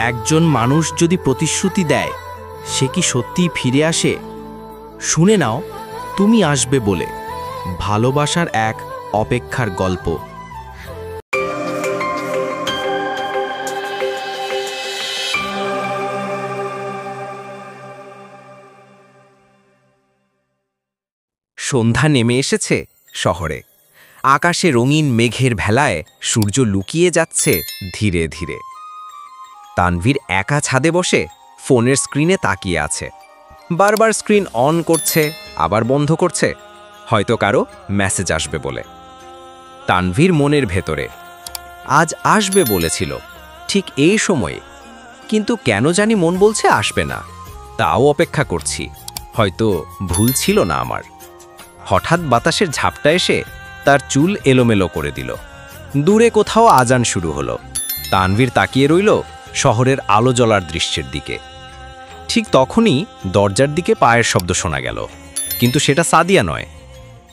একজন মানুষ যদি প্রতিশ্রুতি দেয়, সে কি সত্যিই ফিরে আসে? শুনে নাও তুমি আসবে বলে, ভালোবাসার এক অপেক্ষার গল্প। সন্ধ্যা নেমে এসেছে শহরে। আকাশে রঙিন মেঘের ভেলায় সূর্য লুকিয়ে যাচ্ছে ধীরে ধীরে। তানভীর একা ছাদে বসে ফোনের স্ক্রিনে তাকিয়ে আছে। বারবার স্ক্রিন অন করছে, আবার বন্ধ করছে, হয়তো কারো মেসেজ আসবে বলে। তানভীর মনের ভেতরে আজ আসবে বলেছিল ঠিক এই সময়ে, কিন্তু কেন জানি মন বলছে আসবে না। তাও অপেক্ষা করছি, হয়তো ভুল ছিল না আমার। হঠাৎ বাতাসের ঝাপটা এসে তার চুল এলোমেলো করে দিল। দূরে কোথাও আজান শুরু হলো। তানভীর তাকিয়ে রইল শহরের আলো জ্বলার দৃশ্যের দিকে। ঠিক তখনই দরজার দিকে পায়ের শব্দ শোনা গেল, কিন্তু সেটা সাদিয়া নয়।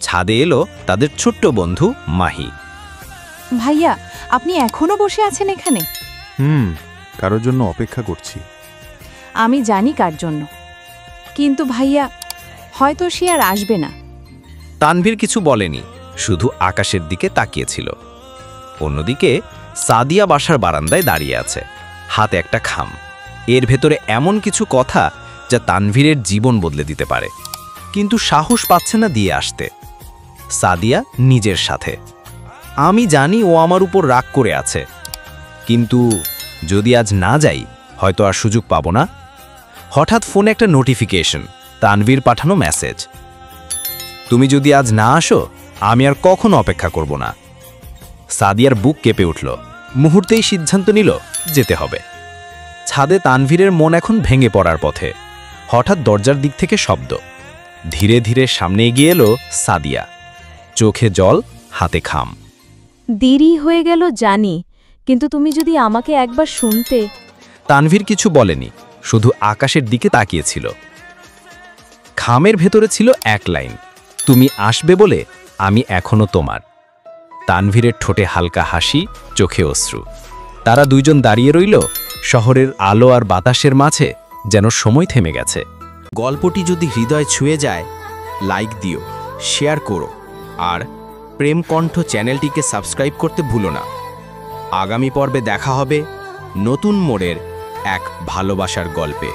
ছাদে এলো তাদের ছোট্ট বন্ধু মাহি। ভাইয়া, আপনি এখনো বসে আছেন এখানে? কারোর জন্য অপেক্ষা করছি। আমি জানি কার জন্য, কিন্তু ভাইয়া হয়তো সে আর আসবে না। তানভীর কিছু বলেনি, শুধু আকাশের দিকে তাকিয়েছিল। অন্যদিকে সাদিয়া বাসার বারান্দায় দাঁড়িয়ে আছে, হাতে একটা খাম। এর ভেতরে এমন কিছু কথা যা তানভীরের জীবন বদলে দিতে পারে, কিন্তু সাহস পাচ্ছে না দিয়ে আসতে। সাদিয়া নিজের সাথে, আমি জানি ও আমার উপর রাগ করে আছে, কিন্তু যদি আজ না যাই হয়তো আর সুযোগ পাবো না। হঠাৎ ফোনে একটা নোটিফিকেশন, তানভীর পাঠানো মেসেজ, তুমি যদি আজ না আসো আমি আর কখনো অপেক্ষা করব না। সাদিয়ার বুক কেঁপে উঠল। মুহূর্তেই সিদ্ধান্ত নিল যেতে হবে। ছাদে তানভীরের মন এখন ভেঙে পড়ার পথে। হঠাৎ দরজার দিক থেকে শব্দ। ধীরে ধীরে সামনে এগিয়ে এলো সাদিয়া, চোখে জল, হাতে খাম। দেরি হয়ে গেল জানি, কিন্তু তুমি যদি আমাকে একবার শুনতে। তানভীর কিছু বলেনি, শুধু আকাশের দিকে তাকিয়েছিল। খামের ভেতরে ছিল এক লাইন, তুমি আসবে বলে আমি এখনো তোমার। তানভীরের ঠোঁটে হালকা হাসি, চোখে অশ্রু। তারা দুইজন দাঁড়িয়ে রইল শহরের আলো আর বাতাসের মাঝে, যেন সময় থেমে গেছে। গল্পটি যদি হৃদয় ছুঁয়ে যায়, লাইক দিও, শেয়ার করো, আর প্রেম কণ্ঠ চ্যানেলটিকে সাবস্ক্রাইব করতে ভুলো না। আগামী পর্বে দেখা হবে নতুন মোড়ের এক ভালোবাসার গল্পে।